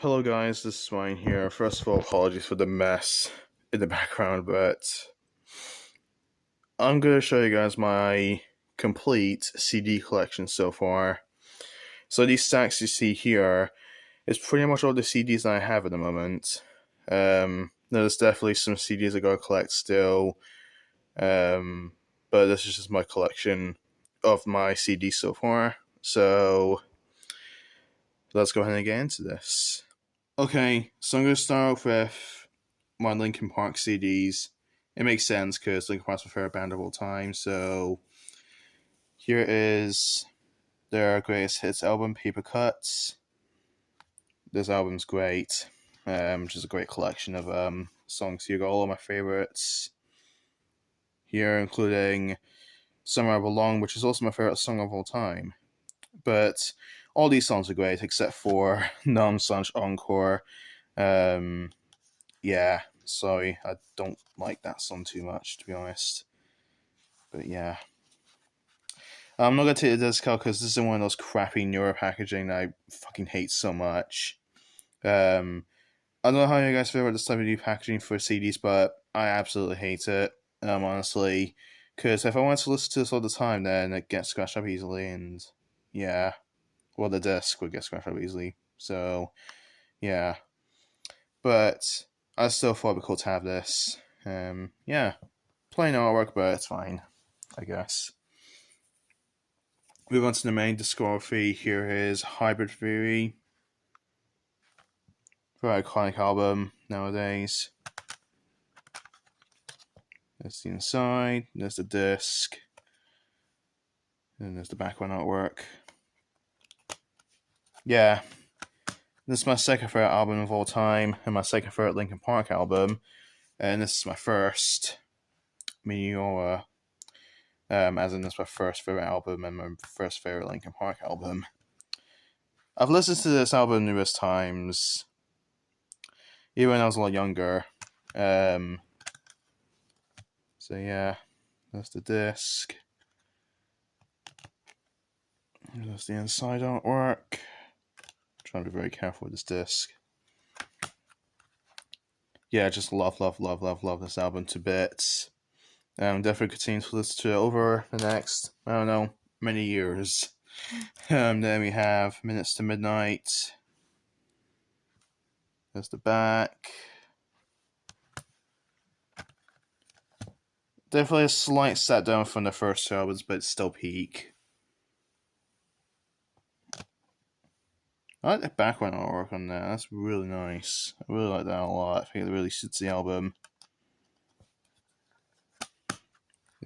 Hello guys, this is Ryan here. First of all, apologies for the mess in the background, but I'm going to show you guys my complete CD collection so far. So these stacks you see here is pretty much all the CDs I have at the moment. There's definitely some CDs I gotta collect still, but this is just my collection of my CDs so far. So let's go ahead and get into this. Okay, so I'm going to start off with my Linkin Park CDs. It makes sense because Linkin Park's my favorite band of all time. So here is their greatest hits album, Paper Cuts. This album's great, which is a great collection of songs. Here got all of my favorites here, including Somewhere I Belong, which is also my favorite song of all time. But all these songs are great except for Numb Slash Encore. Yeah, sorry, I don't like that song too much, to be honest. But yeah. I'm not going to take the disc out because this is one of those crappy newer packaging that I fucking hate so much. I don't know how you guys feel about this type of new packaging for CDs, but I absolutely hate it, honestly. Because if I want to listen to this all the time, then it gets scratched up easily, and yeah. Well, the disc would get scratched up easily, so yeah. But I still thought it'd be cool to have this. Yeah. Plain artwork, but it's fine, I guess. Move on to the main discography. Here is Hybrid Theory. Very iconic album nowadays. There's the inside, there's the disc, and there's the background artwork. Yeah. This is my second favorite album of all time, and my second favorite Linkin Park album. And this is my first Meteora. As in, this is my first favorite album and my first favorite Linkin Park album. I've listened to this album numerous times, even when I was a lot younger. So yeah, that's the disc. That's the inside artwork. I'm trying to be very careful with this disc. Yeah, just love this album to bits. Definitely continue to listen to it over the next, I don't know, many years. Then we have Minutes to Midnight. There's the back. Definitely a slight step down from the first two albums, but it's still peak. I like the background artwork on that. That's really nice. I really like that a lot. I think it really suits the album.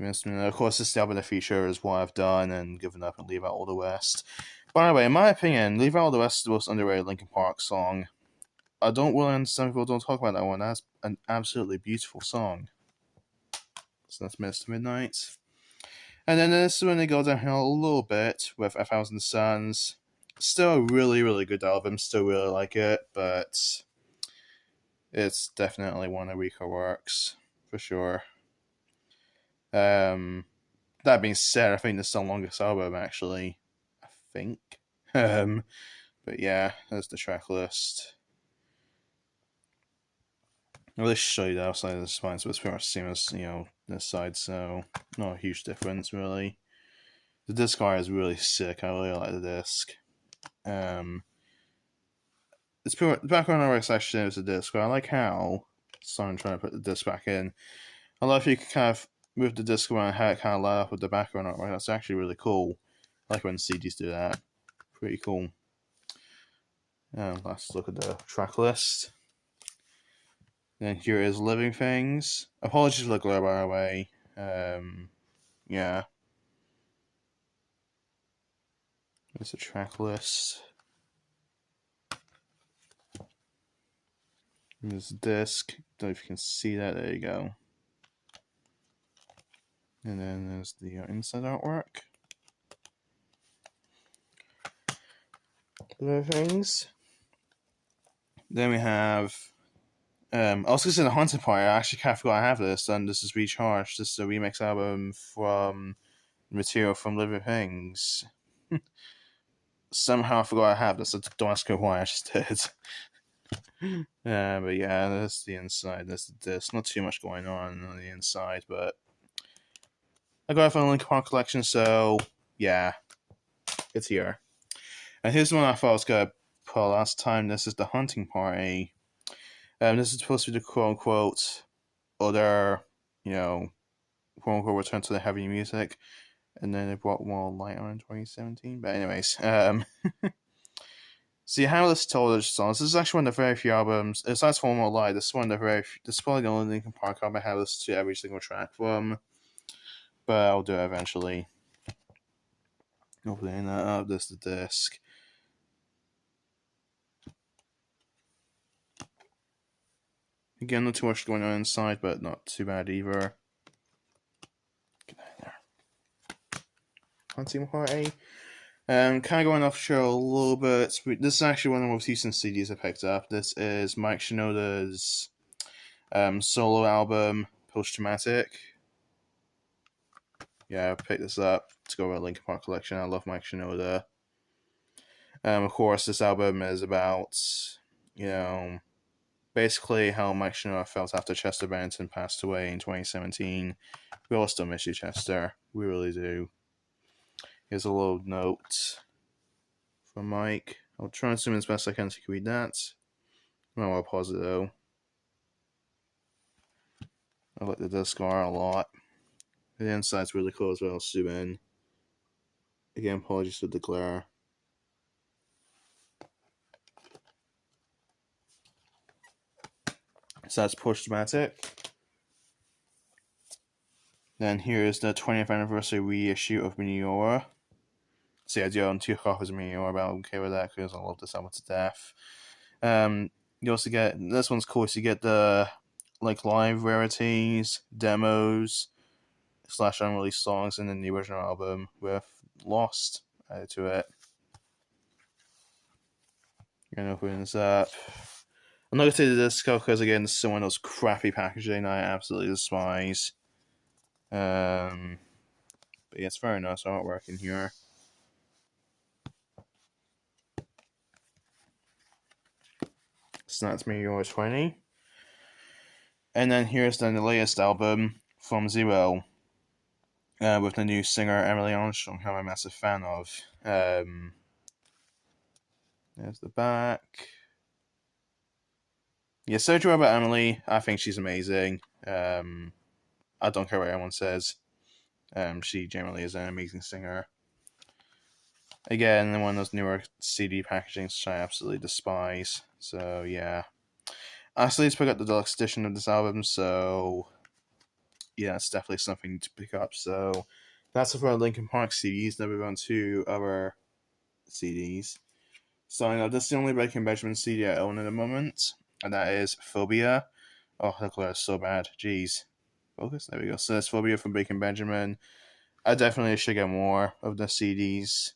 Of course, this album in the future is what I've done and given up and Leave Out All the West. By the way, in my opinion, Leave Out All the West is the most underrated Linkin Park song. I don't really understand people don't talk about that one. That's an absolutely beautiful song. So that's Minutes to Midnight. And then this is when they go downhill a little bit with A Thousand Suns. Still a really, really good album. Still really like it, but it's definitely one of the weaker works, for sure. That being said, I think this is the longest album, actually. I think. But yeah, there's the track list. I'll just show you the outside of the spine, so it's pretty much the same as, this side, so not a huge difference, really. The disc art is really sick. I really like the disc. It's pretty much, the background artwork section is the disc, but I like how, so I'm trying to put the disc back in. I love if you can kind of move the disc around, how it kind of light up with the background artwork. That's actually really cool. I like when CDs do that. Pretty cool. Let's look at the track list. Then here is Living Things. Apologies for the glare, by the way. Yeah. There's a track list. There's a disc. Don't know if you can see that. There you go. And then there's the inside artwork. Living Things. Then we have I was going to say the Haunted Part. I actually kind of forgot I have this, and this is Recharged. This is a remix album from material from Living Things. Somehow I forgot I have this. Don't ask me why, I just did. But yeah, that's the inside. There's not too much going on the inside, but I got it from the Linkin Park collection, so yeah, it's here. And here's the one I thought I was gonna pull last time. This is the Hunting Party. This is supposed to be the quote unquote other, you know, quote unquote return to the heavy music. And then they brought more light on in 2017. But anyways, see how this told us songs. This is actually one of the very few albums. Besides For My Valentine, this is one of the this is probably the only Linkin Park album I have listened to every single track from. But I'll do it eventually. Opening that up. This is the disc. Again, not too much going on inside, but not too bad either. Get that in there. Hunting Party. Kind of going off show a little bit. This is actually one of the most recent CDs I picked up. This is Mike Shinoda's solo album, Post Traumatic. Yeah, I picked this up to go with a Linkin Park collection. I love Mike Shinoda. Of course, this album is about, you know, basically how Mike Shinoda felt after Chester Bennington passed away in 2017. We all still miss you, Chester. We really do. Here's a little note from Mike. I'll try and zoom as best I can so you can read that. I'll pause it though. I like the disc art a lot. The inside's really cool as well. Zoom in. Again, apologies for the glare. So that's Post Traumatic. Then here is the 20th anniversary reissue of Meteora. See, I do own 2 copies of Meteora, but I'm okay with that because I love this album to death. You also get, this one's cool, so you get the like live rarities, demos, / unreleased songs, and then the original album with Lost added to it. You're gonna open this up. I'm not gonna take the disc out because again, this is one of those crappy packaging I absolutely despise. But yeah, it's very nice artwork in here. So that's Meteora 20. And then here's then the latest album from Zero. With the new singer Emily Armstrong, who I'm a massive fan of. There's the back. Yeah, so true about Emily. I think she's amazing. I don't care what anyone says. She generally is an amazing singer. Again, one of those newer CD packagings which I absolutely despise. So yeah, I still need to pick up the deluxe edition of this album. So yeah, it's definitely something to pick up. So that's for our Linkin Park CDs. Now we move on to other CDs. So I know this is the only Breaking Benjamin CD I own at the moment, and that is Phobia. Oh, the glare is so bad. Jeez. Focus. There we go. So that's Phobia from Breaking Benjamin. I definitely should get more of the CDs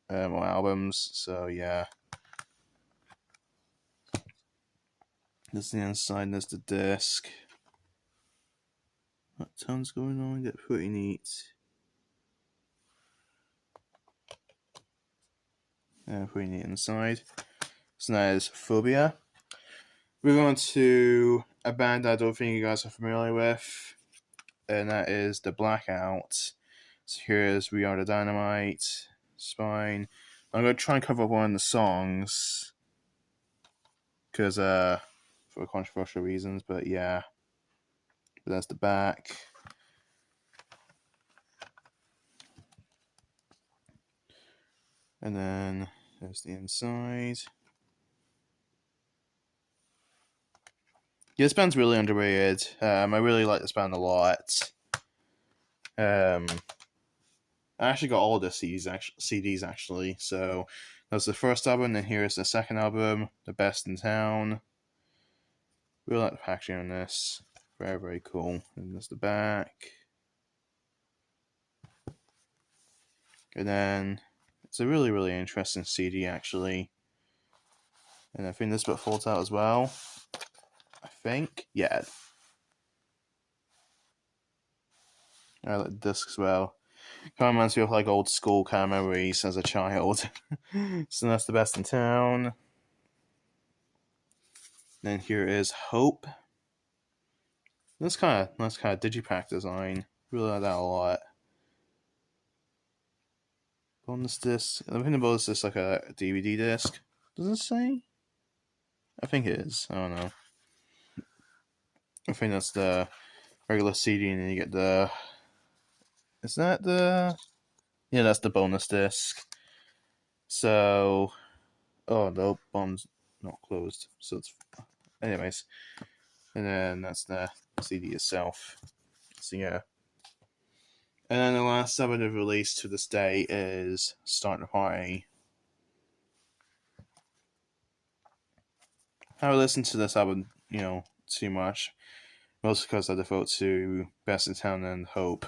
or albums. So yeah. This is the inside. There's the disc. What tons going on? Get pretty neat. Yeah, pretty neat inside. So that is Phobia. Moving on to a band I don't think you guys are familiar with, and that is the Blackout. So here's We Are the Dynamite, Spine. I'm going to try and cover one of the songs, because for controversial reasons, but yeah. But that's the back. And then there's the inside. Yeah, this band's really underrated. I really like this band a lot. I actually got all the CDs actually. So that was the first album, then here's the second album, The Best in Town. Really like the packaging on this. Very, very cool. And there's the back. And then it's a really, really interesting CD actually. And I think this bit folds out as well. I think. Yeah. I like the disc as well. Kind of reminds me of like old school kind of memories as a child. So that's The Best in Town. Then here is Hope. This kind of digipack design. Really like that a lot. Bonus disc. I think the bonus disc like a DVD disc. Does it say? I think it is. I don't know. I think that's the regular CD, and then you get the. Is that the? Yeah, that's the bonus disc. So, oh no, bomb's not closed. So it's, anyways, and then that's the CD itself. So yeah. And then the last album they've released to this day is Start the Party. I haven't listened to this album, too much. Mostly because I devote to Best in Town and Hope.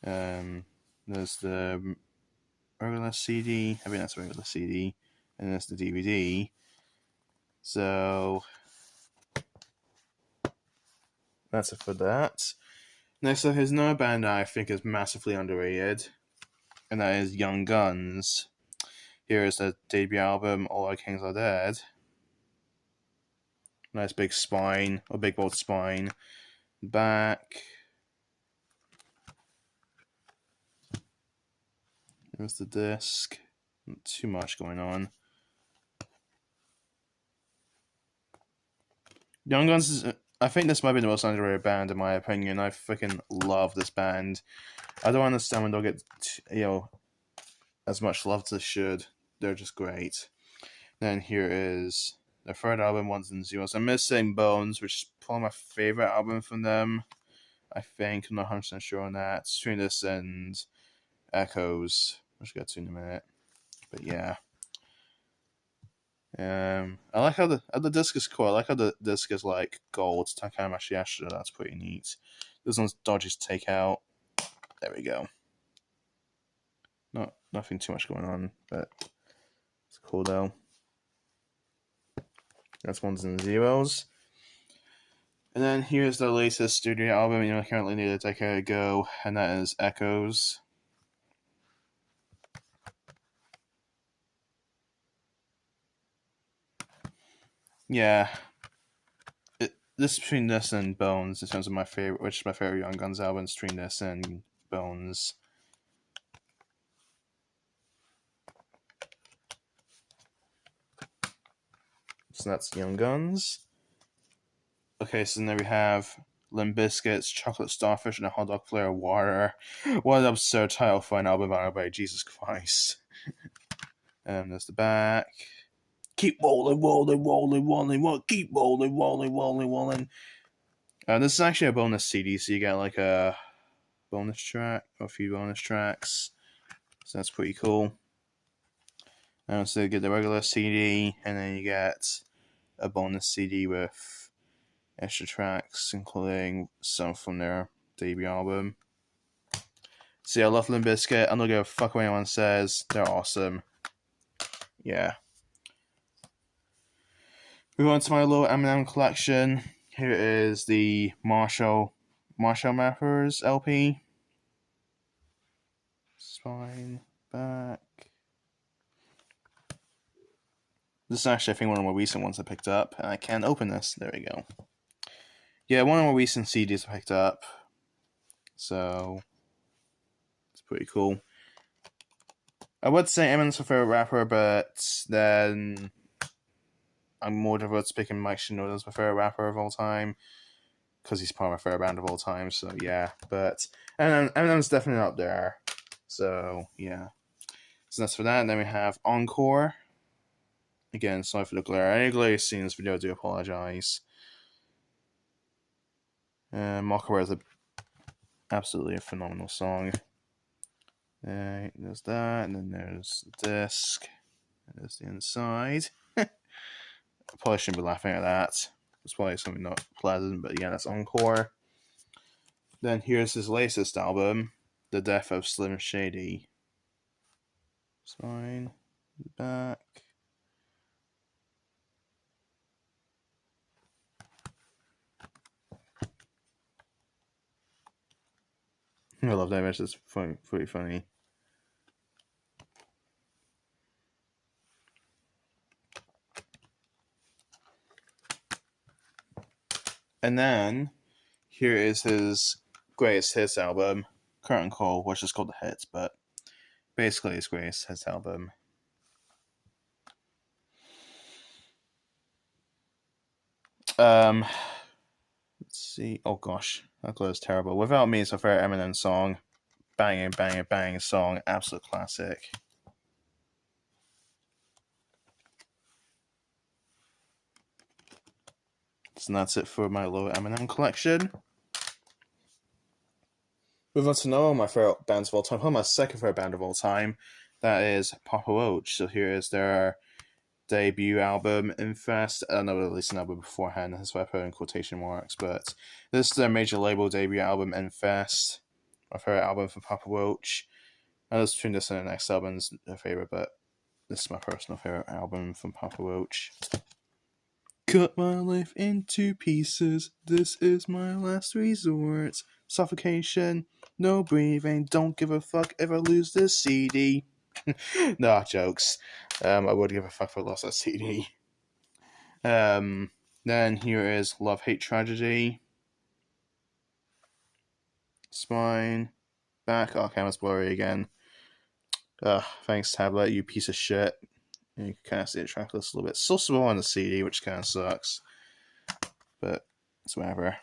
There's the regular CD. I think that's a regular CD. And there's the DVD. So that's it for that. Next up is another band that I think is massively underrated, and that is Young Guns. Here is the debut album, All Our Kings Are Dead. Nice big spine, or big bold spine. Back. There's the disc. Not too much going on. Young Guns is, I think this might be the most underrated band in my opinion. I freaking love this band. I don't understand when they'll get, as much love as they should. They're just great. Then here is their third album, Ones and Zeros. I'm missing Bones, which is probably my favorite album from them. I think. I'm not 100% sure on that. Between this and Echoes, which we'll get to in a minute. But yeah. I like how the disc is cool. I like how the disc is like gold. Takam Ashiashita, that's pretty neat. This one's dodgy to take out. There we go. Nothing too much going on, but it's cool though. That's Ones and Zeros. And then here's the latest studio album, currently nearly a decade ago, and that is Echoes. Yeah. This between this and Bones, in terms of my favorite, which is my favorite Young Guns album, is between this and Bones. So that's Young Guns. Okay, so then we have Limp Bizkit's Chocolate Starfish and a Hot Dog Flavored Water. What an absurd title for an album by Jesus Christ. And there's the back. Keep rolling, rolling, rolling, rolling, keep rolling, rolling, rolling, rolling. This is actually a bonus CD, so you get like a bonus track, or a few bonus tracks. So that's pretty cool. So you get the regular CD, and then you get a bonus CD with extra tracks, including some from their debut album. So yeah, I love Limp Bizkit. I'm not gonna fuck what anyone says. They're awesome. Yeah. Move on to my little Eminem collection. Here is the Marshall Mathers LP. Spine back. This is actually, I think, one of the more recent ones I picked up, and I can't open this. There we go. Yeah, one of the more recent CDs I picked up. So it's pretty cool. I would say Eminem's my favorite rapper, but then I'm more devoted to picking Mike Shinoda as my favorite rapper of all time, because he's part of my favorite band of all time. So yeah, but Eminem's definitely up there. So yeah, so that's for that. And then we have Encore. Again, sorry for the glare. Any glare you've seen in this video, I do apologize. Mockery is absolutely a phenomenal song. There's that, and then there's the disc. There's the inside. I probably shouldn't be laughing at that. It's probably something not pleasant, but yeah, that's Encore. Then here's his latest album, The Death of Slim Shady. Spine, back. I love that image, it's pretty funny. And then here is his greatest hits album, Curtain Call, which is called The Hits, but basically his greatest hits album. Let's see. Oh gosh, that was terrible. Without Me is my favorite Eminem song. Banging, banging, banging song. Absolute classic. So that's it for my little Eminem collection. Move on to another one of my favorite bands of all time. Probably my second favorite band of all time. That is Papa Roach. So here is their debut album, Infest. I know they released an album beforehand, that's why I put in quotation marks, but this is their major label debut album, Infest. My favorite album from Papa Roach. I was between this and the next album's a favorite, but this is my personal favorite album from Papa Roach. Cut my life into pieces. This is my last resort. Suffocation, no breathing. Don't give a fuck if I lose this CD. Nah, jokes. I would give a fuck if I lost that CD. Then here is Love, Hate, Tragedy. Spine. Back. Oh, camera's blurry again. Thanks, tablet, you piece of shit. You can kind of see the track list a little bit. So small on the CD, which kind of sucks. But it's whatever.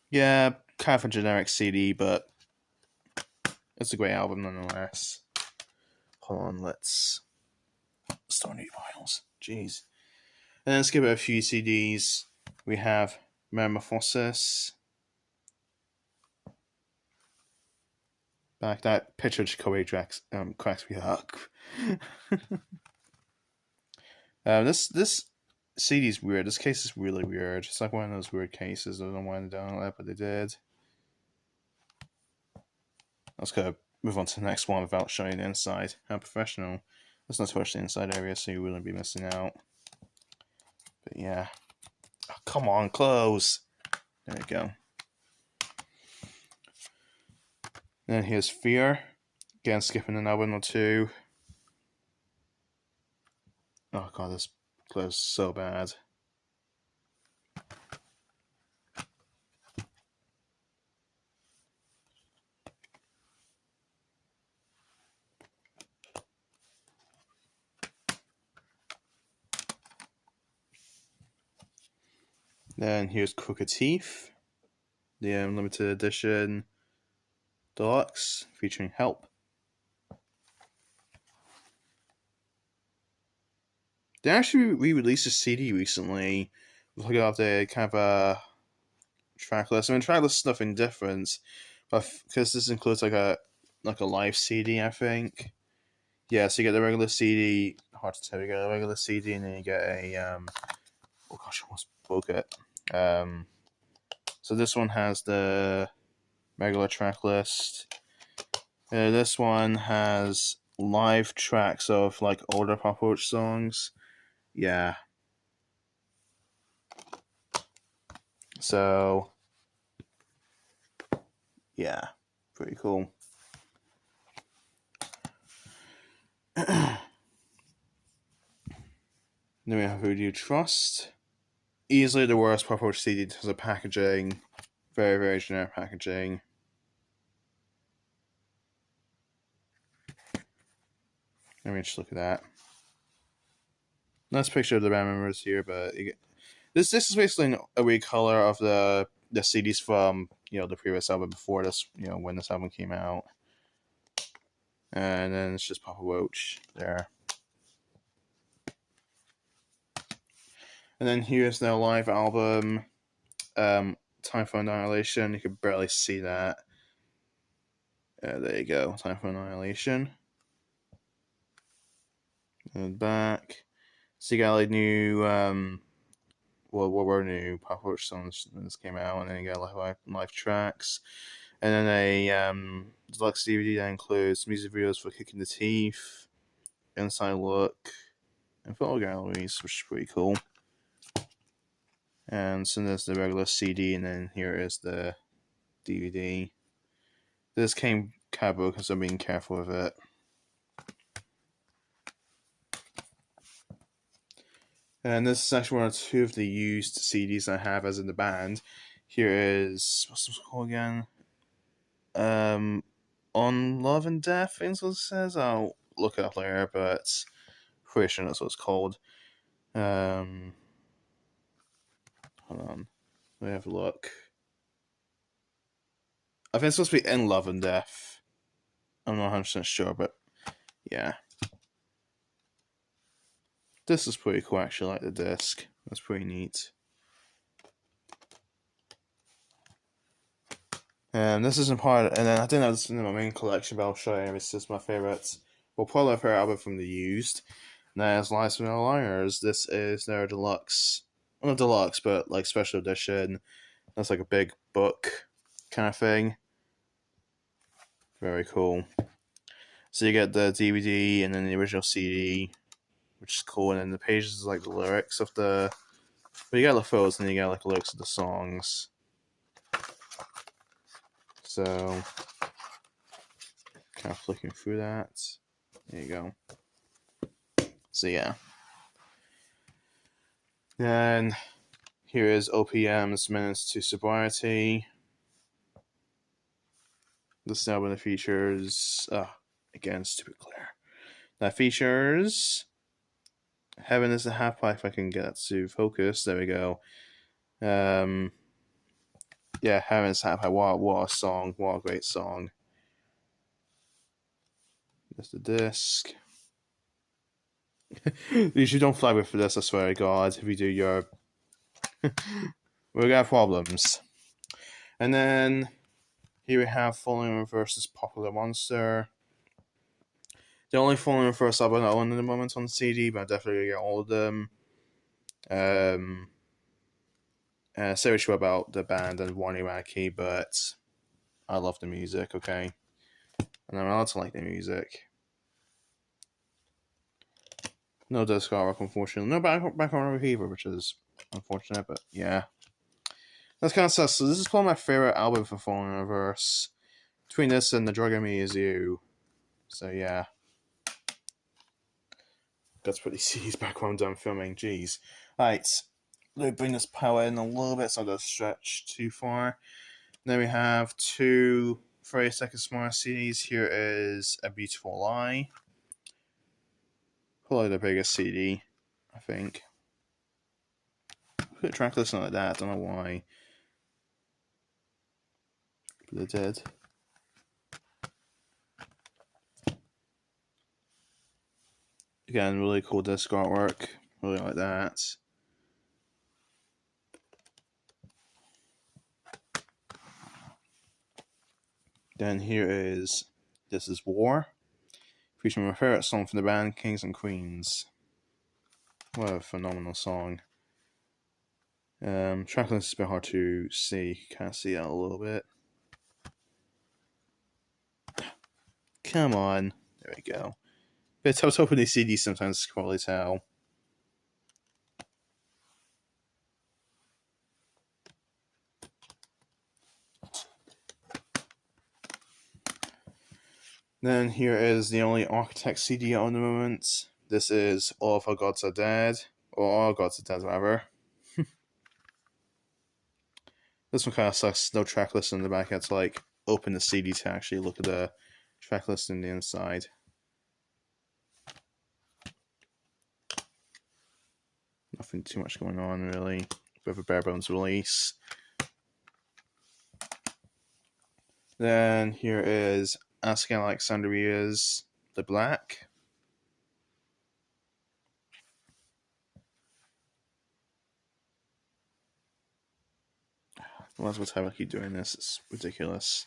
Yeah, kind of a generic CD, but it's a great album nonetheless. Hold on, let's start new files. Jeez. And then skip a few CDs. We have Metamorphosis. Back that picture of Jacoby cracks me up. This CD is weird. This case is really weird. It's like one of those weird cases. I don't know why they done that, but they did. Let's go move on to the next one without showing the inside. How professional. Let's not touch the inside area, so you wouldn't be missing out. But yeah. Oh, come on, close. There we go. Then here's Fear. Again, skipping an album or two. Oh god, this close so bad. Then here's Crooked Teeth, the limited edition deluxe featuring Help. They actually re-released a CD recently. Look at the kind of a track list. I mean, track list is nothing different, but because this includes like a live CD, I think. Yeah, so you get the regular CD. Hard to tell. You get a regular CD, and then you get a oh gosh, I almost broke it. So this one has the regular track list. This one has live tracks of like older Pop Roach songs. Yeah. So yeah, pretty cool. Then we have Who Do You Trust? Easily the worst Pop Roach CD in terms of packaging. Very, very generic packaging. Let me just look at that. Nice picture of the band members here, but this is basically a recolor of the CDs from the previous album before this, when this album came out. And then it's just Papa Roach there. And then here's their live album, Time for Annihilation. You can barely see that. There you go, Time for Annihilation. And back. So you got like new, what were new Papa Roach songs when this came out, and then you got live tracks. And then a deluxe DVD that includes music videos for Kicking the Teeth, Inside Look, and photo galleries, which is pretty cool. And so there's the regular CD, and then here is the DVD. This came kind of broken, so I'm being careful with it. And this is actually one or two of the used CDs I have as in the band. Here is, what's this called again? On Love and Death, I think is what it says. I'll look it up later, but pretty sure that's what it's called. Hold on. Let me have a look. I think it's supposed to be In Love and Death. I'm not 100% sure, but yeah. This is pretty cool, actually. I like the disc. That's pretty neat. And this isn't part, and then I didn't have this in my main collection, but I'll show you. It's just my favorites. Well, probably my favorite album from the used. And there's Lies from No Liars. This is their deluxe, well, not deluxe, but like special edition. That's like a big book kind of thing. Very cool. So you get the DVD and then the original CD, which is cool. And then the pages is like the lyrics of the. But you got the photos and then you got like the lyrics of the songs. So, kind of flicking through that. There you go. So yeah. Then here is OPM's Minutes to Sobriety. This album features, again, stupid glare. That features Heaven is a Half Pipe. If I can get that to focus. There we go. Yeah, Heaven is a Half Pipe. What a song. What a great song. There's the disc. You don't flag me for this, I swear to God. If you do, you're. We're gonna have problems. And then here we have Falling versus Popular Monster. The only Falling Reverse album I own at the moment on CD, but I definitely get all of them. Say what you about the band and Warnie Wacky, but I love the music, okay? And I'm allowed to like the music. No disc artwork, unfortunately. No background repeater, which is unfortunate, but yeah. That's kind of sucks. So this is probably my favorite album for Falling Reverse. Between this and The Drug in Me Is You. So yeah. Got to put these CDs back when I'm done filming. Jeez. Right. Let me bring this power in a little bit so I don't stretch too far. Then we have two 30-second Smart CDs. Here is A Beautiful Lie. Probably the biggest CD, I think. Put a track listing like that, I don't know why. But they did. Again, really cool disc artwork. Really like that. Then here is This Is War, featuring my favorite song from the band, Kings and Queens. What a phenomenal song. Track list is a bit hard to see. Can't see that a little bit. Come on. There we go. But I was hoping these CDs sometimes quality tell. Then here is the only Architect CD on the moment. This is All of Our Gods Are Dead. Or All Gods Are Dead, rather. This one kind of sucks. No track list in the back. I had to like open the CD to actually look at the track list in the inside. Nothing too much going on, really. Bit of a bare bones release. Then here is Asking Alexandria's The Black. Might as well time I keep doing this. It's ridiculous.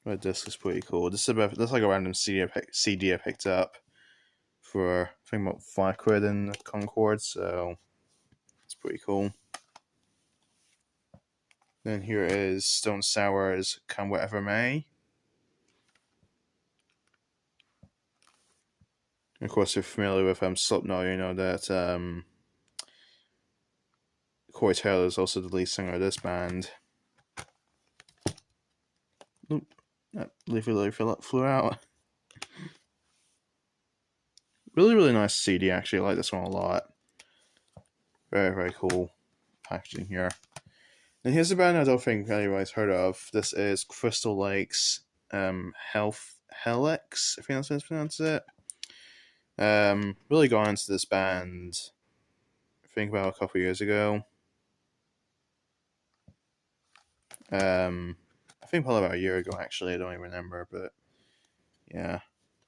My disc is pretty cool. This is like a random CD I picked up for I think about £5 in Concord, so it's pretty cool. Then here is Stone Sour's Come Whatever May. Of course, if you're familiar with Slipknot, you know that Corey Taylor is also the lead singer of this band. Oop, that leafy flew out. Really, really nice CD, actually. I like this one a lot. Very, very cool packaging here. And here's a band I don't think anybody's heard of. This is Crystal Lake's Helix, I think that's how to pronounce it. Really got into this band, I think about a couple years ago. I think probably about a year ago, actually. I don't even remember, but yeah.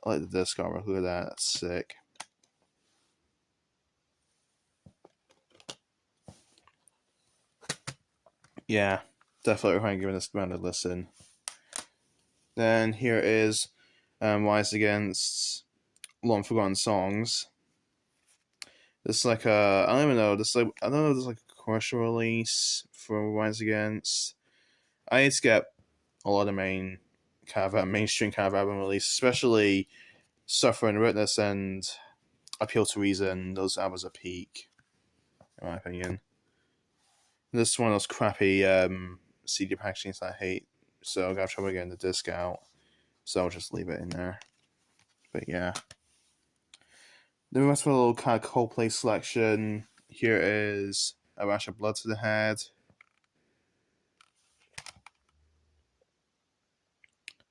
I like the disc artwork. Look at that. That's sick. Yeah, definitely recommend giving this band a listen. Then here is Rise Against Long Forgotten Songs. This is like a, I don't even know, this like, I don't know if this is like a commercial release for Rise Against. I need to get a lot of mainstream kind of album release, especially Suffer and Witness and Appeal to Reason. Those albums are peak, in my opinion. This is one of those crappy CD packagings I hate, so I've got trouble getting the disc out, so I'll just leave it in there. But yeah. Then we went for a little kind of Coldplay selection. Here is A Rash of Blood to the Head.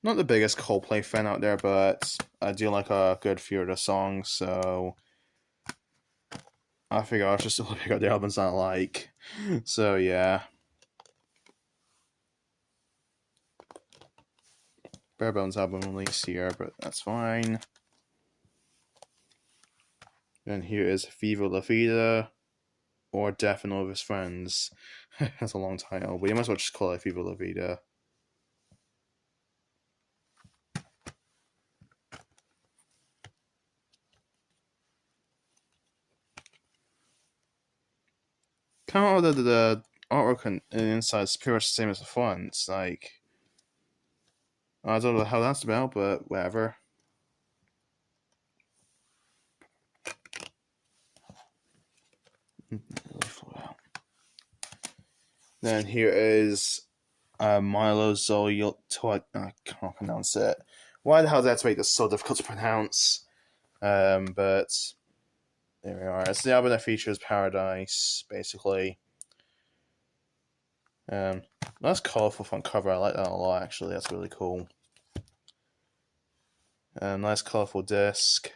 Not the biggest Coldplay fan out there, but I do like a good few of the songs, so I figure I'll just pick up the albums I like. So yeah. Bare Bones album release here, but that's fine. And here is Viva La Vida, or Death and All of His Friends. That's a long title, but you might as well just call it Viva La Vida. Kind of the artwork and inside is pretty much the same as the front. It's like, I don't know how that's about, but whatever. Then here is Milo Zoil. I can't pronounce it. Why the hell did that make this so difficult to pronounce? But there we are. It's the album that features Paradise, basically. Nice colorful front cover. I like that a lot, actually. That's really cool. Nice colorful disc.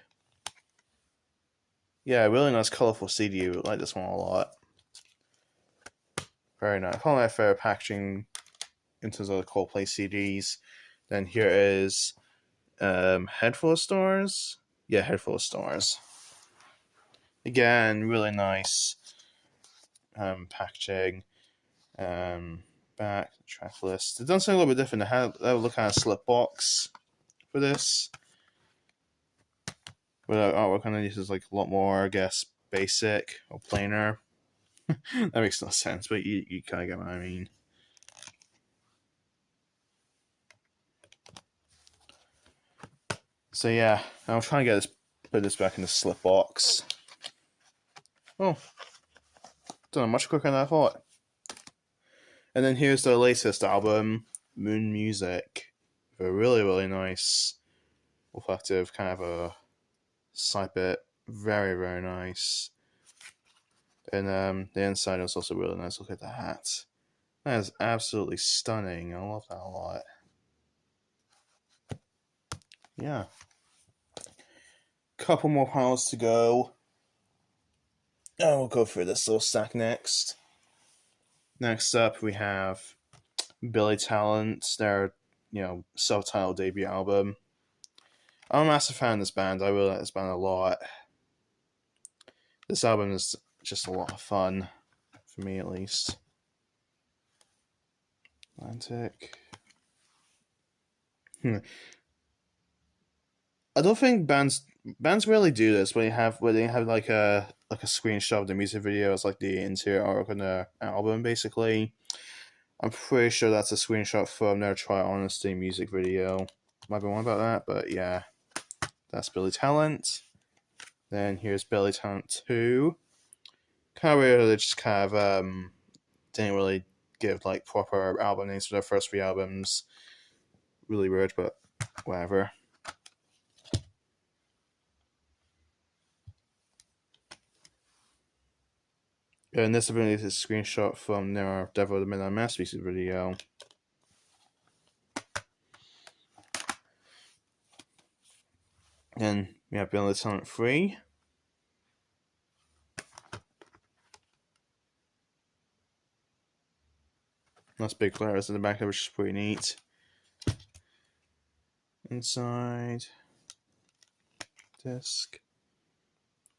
Yeah, really nice colorful CD. I like this one a lot. Very nice. Probably my favorite packaging in terms of the Coldplay CDs. Then here is Head Full of Stars. Yeah, Head Full of Stars. Again, really nice packaging. Back track list. It does something a little bit different. They had a little kind of slip box for this, but artwork on this is like a lot more, I guess, basic or plainer. That makes no sense, but you kind of get what I mean. So yeah, I'm trying to put this back in the slip box. Oh, done much quicker than I thought. And then here's the latest album, Moon Music, with a really, really nice, reflective kind of a side bit. Very, very nice. And the inside is also really nice. Look at that. That is absolutely stunning. I love that a lot. Yeah. Couple more piles to go. Oh, we'll go through this little stack next. Next up, we have Billy Talent, their self-titled debut album. I'm a massive fan of this band. I really like this band a lot. This album is just a lot of fun, for me at least. Atlantic. I don't think bands really do this when they have like a screenshot of the music video as like the interior artwork on the album, basically. I'm pretty sure that's a screenshot from their Try Honesty music video. Might be wrong about that, but yeah. That's Billy Talent. Then here's Billy Talent 2. Kind of weird, they just kind of didn't really give like proper album names for their first 3 albums. Really weird, but whatever. And this ability is a screenshot from their Devil of the Midnight Masterpieces video. Then we have Ability Talent 3. Nice big letters in the back there, which is pretty neat. Inside disc.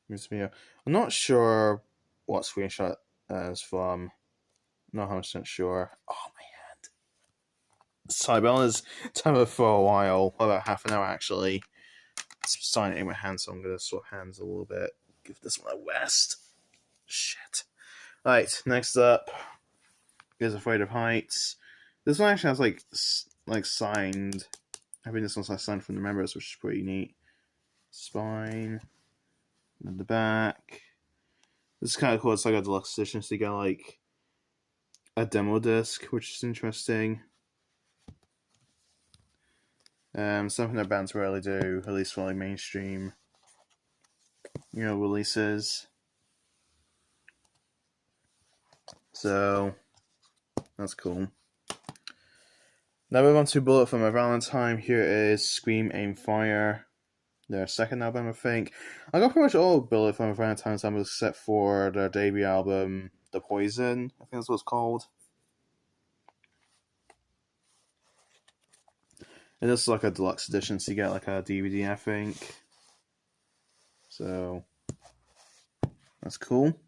This video. I'm not sure what screenshot is from. Not 100% sure. Oh my hand. Sorry, but on this timer for a while, about half an hour actually. It's starting in my hand, so I'm gonna swap hands a little bit. Give this one a rest. Shit. Alright, next up is Afraid of Heights. This one actually has like signed. I think this one's like signed from the members, which is pretty neat. Spine. And the back. This is kind of cool. It's like a deluxe edition, so you got like a demo disc, which is interesting. Something that bands rarely do, at least for like mainstream, releases. So that's cool. Now we're on to Bullet for My Valentine. Here is Scream, Aim, Fire. Their second album, I think. I got pretty much all Bullet for My Valentine's albums except for their debut album, The Poison. I think that's what it's called. And this is like a deluxe edition, so you get like a DVD, I think. So that's cool.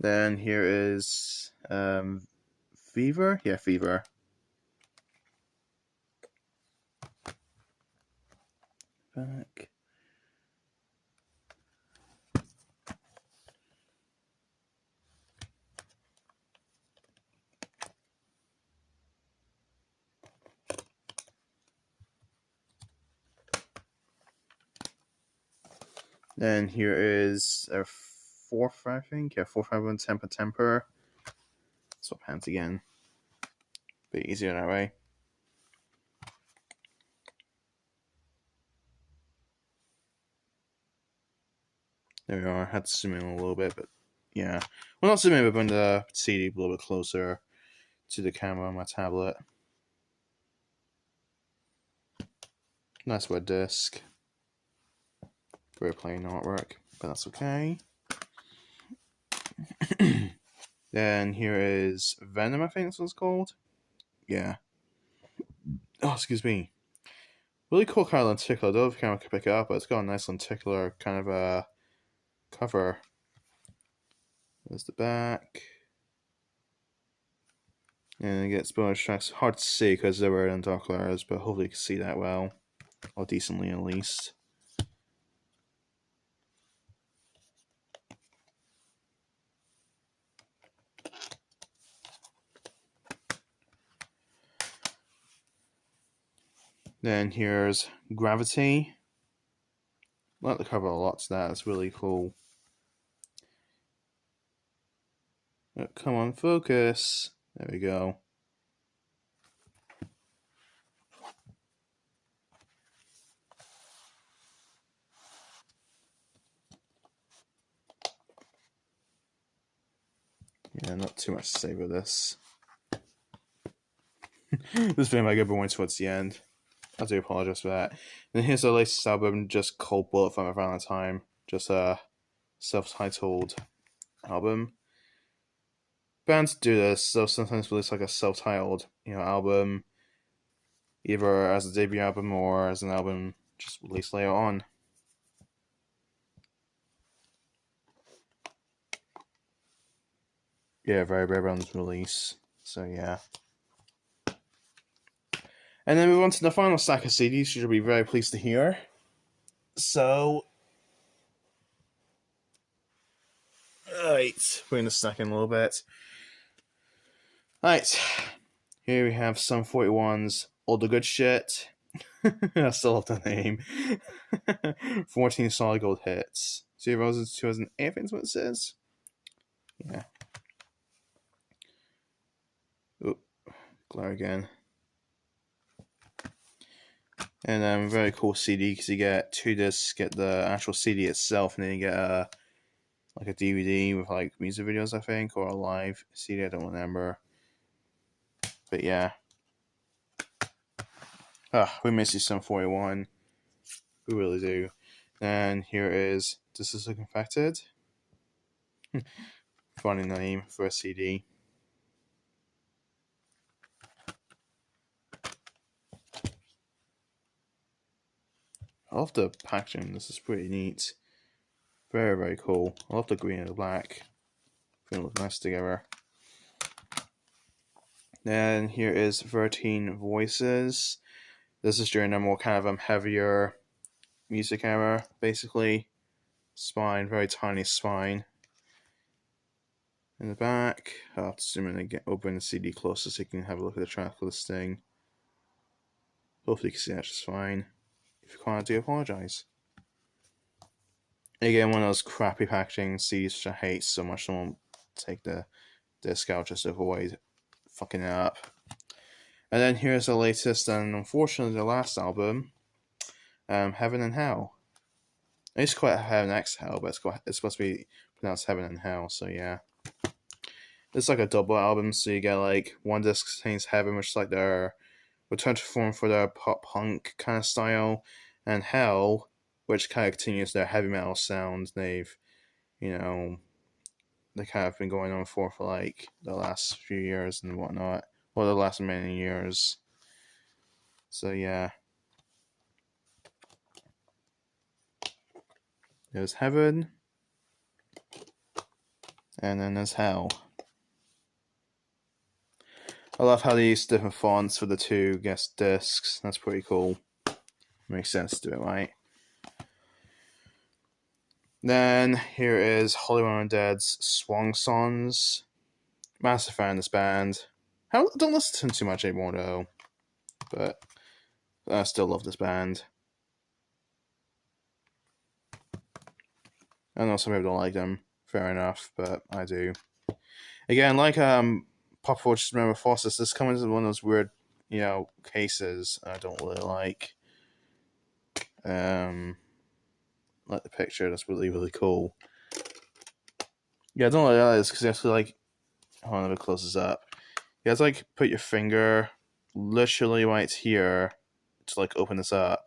Then here is Fever. Yeah, Fever. Back. Then here is a fourth, I think. Yeah, 451 Temper. Swap hands again. Bit easier that way. There we are. I had to zoom in a little bit, but yeah. Well, not zoom in, but bring the CD a little bit closer to the camera on my tablet. Nice wet disc. Very plain artwork, but that's okay. Then here is Venom, I think this one's called. Yeah. Oh, excuse me. Really cool kind of lenticular. I don't know if the camera can pick it up, but it's got a nice lenticular kind of a cover. There's the back. And it gets bonus tracks. Hard to see because they were in dark layers, but hopefully you can see that well. Or decently at least. Then here's Gravity. I like the cover a lot to that. It's really cool. Oh, come on, focus. There we go. Yeah, not too much to say about this. This video might get boring towards the end. I do apologize for that. And here's the latest album, just called Bullet for My Valentine. Just a self-titled album. Bands do this, they'll sometimes release like a self-titled, album, either as a debut album or as an album just released later on. Yeah, very rare on release. So yeah. And then we move on to the final stack of CDs, you'll be very pleased to hear. So, alright, bring the stack in a little bit. Alright, here we have some 41's All the Good Shit. I still love the name. 14 solid gold hits. 2008, I think is what it says. Yeah. Oop, glare again. And very cool CD because you get 2 discs, get the actual CD itself, and then you get like a DVD with like music videos, I think, or a live CD. I don't remember. But yeah. We miss you, Sum 41. We really do. And here is This Is Look Infected. Funny name for a CD. I love the packaging. This is pretty neat. Very, very cool. I love the green and the black. They look nice together. Then here is 13 Voices. This is during a more kind of heavier music era, basically. Spine, very tiny spine. In the back, I'll have to zoom in and open the CD closer so you can have a look at the track listing. Hopefully you can see that just fine. If you can't, I do apologise. Again, one of those crappy packaging CDs which I hate so much. I won't take the disc out just to avoid fucking it up. And then here's the latest and unfortunately the last album, Heaven and Hell. I used to call it Heaven X Hell, but it's supposed to be pronounced Heaven and Hell, so yeah. It's like a double album, so you get like one disc contains Heaven, which is like their return to form for their pop punk kind of style, and Hell, which kind of continues their heavy metal sound. They've, they kind of been going on for like the last few years and whatnot, or the last many years. So yeah. There's Heaven, and then there's Hell. I love how they use different fonts for the two guest discs. That's pretty cool. Makes sense to it, right? Then here is Hollywood Undead's Swan Songs. Massive fan of this band. I don't listen to them too much anymore though, but I still love this band. I know some people don't like them. Fair enough, but I do. Again, like Pop Fortress Remember Fossis, this comes in one of those weird, cases I don't really like. Like the picture, that's really, really cool. Yeah, I don't like that because you have to like, hold on, if it closes up. You have to like put your finger literally right here to like open this up.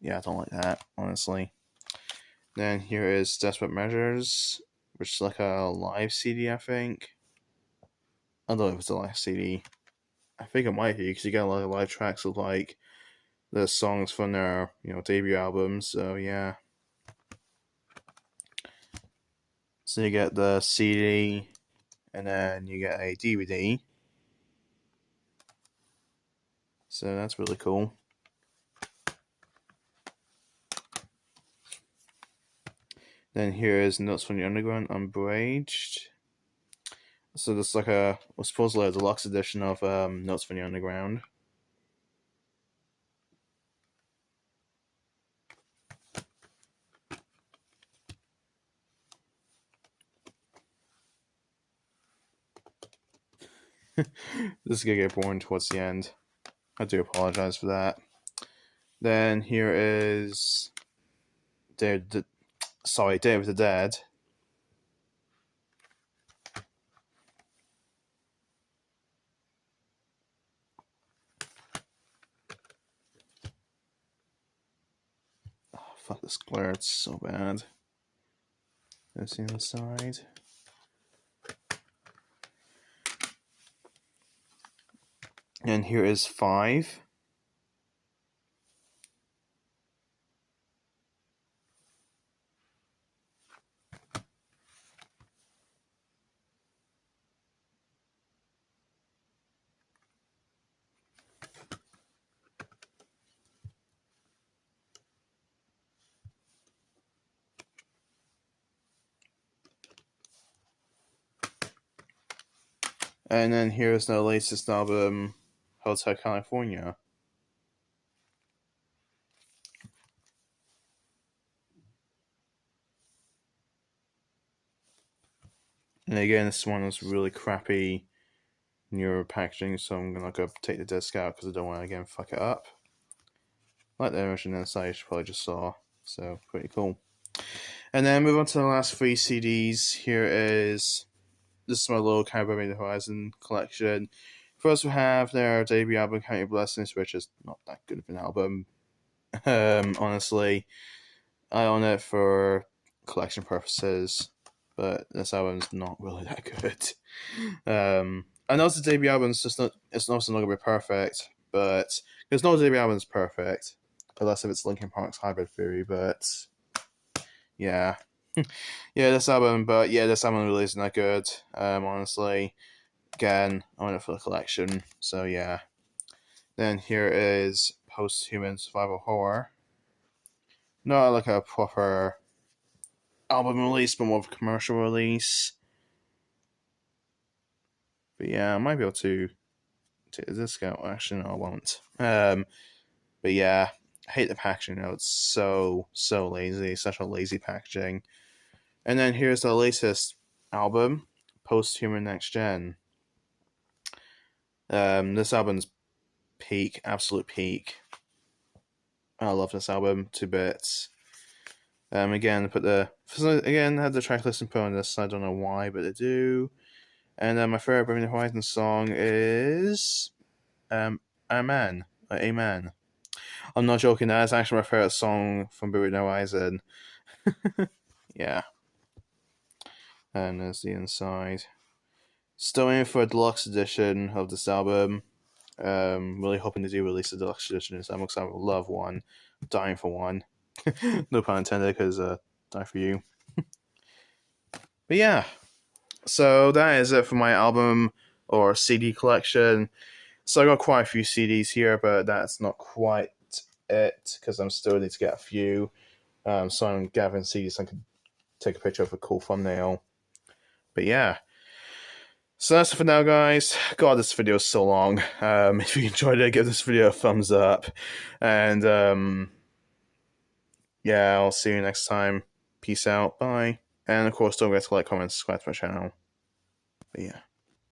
Yeah, I don't like that, honestly. Then here is Desperate Measures, which is like a live CD, I think. I don't know if it's a live CD. I think it might be because you get a lot of live tracks of like the songs from their debut albums. So yeah. So you get the CD, and then you get a DVD. So that's really cool. Then here is Notes from the Underground Unabridged. So this is like supposedly a deluxe edition of Notes from the Underground. This is gonna get boring towards the end. I do apologize for that. Then here is Day of the Dead. Oh, fuck this glare, it's so bad. Let's see on the side. And here is 5. And then here's the latest album, Hotel California. And again, this one was really crappy newer packaging, so I'm gonna go take the disc out because I don't want to again fuck it up. Like the image inside, you probably just saw, so pretty cool. And then move on to the last 3 CDs. This is my little kind of Bring Me the Horizon collection. First we have their debut album, Count Your Blessings, which is not that good of an album. Honestly, I own it for collection purposes, but this album's not really that good. I know the debut album's it's also not gonna be perfect, but because no debut album's perfect, unless if it's Linkin Park's Hybrid Theory, but yeah. This album really isn't that good. Honestly, again, I want it for the collection. So yeah. Then here is Post-Human Survival Horror. Not like a proper album release, but more of a commercial release. But yeah, I might be able to take a discount. Actually, no, I won't. But yeah, I hate the packaging. It's so lazy. Such a lazy packaging. And then here's the latest album, Post-Human Next Gen. This album's peak, absolute peak. I love this album to bits. Again, had the track listing put on this. I don't know why, but they do. And my favorite Bring Me the Horizon song is Amen. Amen. I'm not joking. That is actually my favorite song from Bring Me the Horizon. Yeah. And there's the inside. Still in for a deluxe edition of this album. Really hoping to do release a deluxe edition of this album because I would love one. Dying for one. No pun intended, because die for you. But yeah. So that is it for my album or CD collection. So I got quite a few CDs here, but that's not quite it because I'm still need to get a few. So I'm gathering CDs so I can take a picture of a cool thumbnail. But yeah. So that's it for now, guys. God, this video is so long. If you enjoyed it, give this video a thumbs up. And yeah, I'll see you next time. Peace out. Bye. And of course, don't forget to like, comment, subscribe to my channel. But yeah.